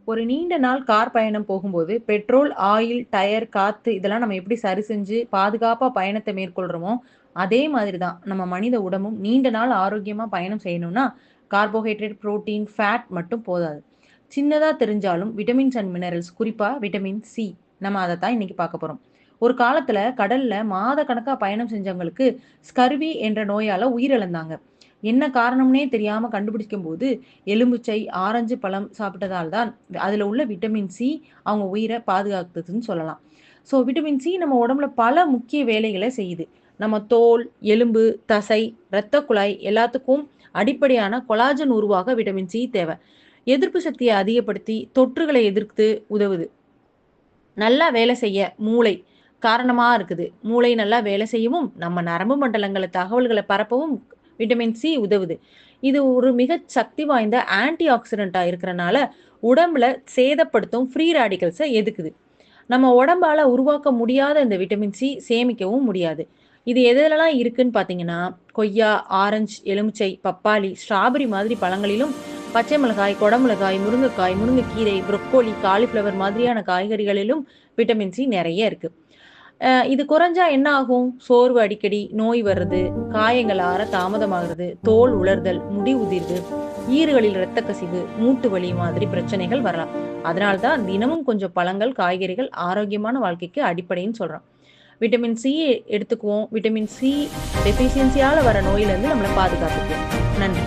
ஒரு நீண்ட நாள் கார் பயணம் போகும்போது பெட்ரோல், ஆயில், டயர், காத்து இதெல்லாம் நம்ம எப்படி சரி செஞ்சு பாதுகாப்பா பயணத்தை மேற்கொள்றோமோ, அதே மாதிரி தான் நம்ம மனித உடம்பும் நீண்ட நாள் ஆரோக்கியமா பயணம் செய்யணும்னா, கார்போஹைட்ரேட், புரோட்டீன், ஃபேட் மட்டும் போதாது. சின்னதா தெரிஞ்சாலும் விட்டமின்ஸ் அண்ட் மினரல்ஸ் குறிப்பா விட்டமின் சி நம்ம அதைத்தான் இன்னைக்கு பார்க்க போறோம். ஒரு காலத்துல கடல்ல மாத கணக்கா பயணம் செஞ்சவங்களுக்கு ஸ்கர்வி என்ற நோயால உயிரிழந்தாங்க. என்ன காரணம்னே தெரியாம கண்டுபிடிக்கும் போது எலும்புச்சை, ஆரஞ்சு பழம் சாப்பிட்டதால் தான் அதுல உள்ள விட்டமின் சி அவங்க உயிரை பாதுகாத்ததுன்னு சொல்லலாம். ஸோ விட்டமின் சி நம்ம உடம்புல பல முக்கிய வேலைகளை செய்யுது. நம்ம தோல், எலும்பு, தசை, இரத்த குழாய் எல்லாத்துக்கும் அடிப்படையான கொலாஜன் உருவாக விட்டமின் சி தேவை. எதிர்ப்பு சக்தியை அதிகப்படுத்தி தொற்றுகளை எதிர்த்து உதவுது. நல்லா வேலை செய்ய மூளை காரணமா இருக்குது. மூளை நல்லா வேலை செய்யவும், நம்ம நரம்பு மண்டலங்கள தகவல்களை பரப்பவும் விட்டமின் சி உதவுது. இது ஒரு மிக சக்தி வாய்ந்த ஆன்டி ஆக்சிடென்ட்டா இருக்கிறனால, உடம்புல சேதப்படுத்தும் ஃப்ரீ ரேடிக்கல்ஸை எதுக்குது. நம்ம உடம்பால உருவாக்க முடியாத இந்த விட்டமின் சி சேமிக்கவும் முடியாது. இது எதுலலாம் இருக்குன்னு பார்த்தீங்கன்னா, கொய்யா, ஆரஞ்சு, எலுமிச்சை, பப்பாளி, ஸ்ட்ராபெர்ரி மாதிரி பழங்களிலும், பச்சை மிளகாய், குடமிளகாய், முருங்கைக்காய், முருங்கைக்கீரை, புரோக்கோலி, காலிஃப்ளவர் மாதிரியான காய்கறிகளிலும் விட்டமின் சி நிறைய இருக்கு. இது குறைஞ்சா என்ன ஆகும்? சோர்வு அடிக்கடி, நோய் வர்றது, காயங்கள் ஆற தாமதமாகிறது, தோல் உலர்தல், முடி உதிர்வு, ஈறுகளில் இரத்த கசிவு, மூட்டு வலி மாதிரி பிரச்சனைகள் வரலாம். அதனால தான் தினமும் கொஞ்சம் பழங்கள், காய்கறிகள் ஆரோக்கியமான வாழ்க்கைக்கு அடிப்படைன்னு சொல்றோம். விட்டமின் சி எடுத்துக்குவோம். விட்டமின் சி டெஃபிஷியன்சியால வர நோயிலிருந்து நம்மளை பாதுகாத்துக்குவோம். நன்றி.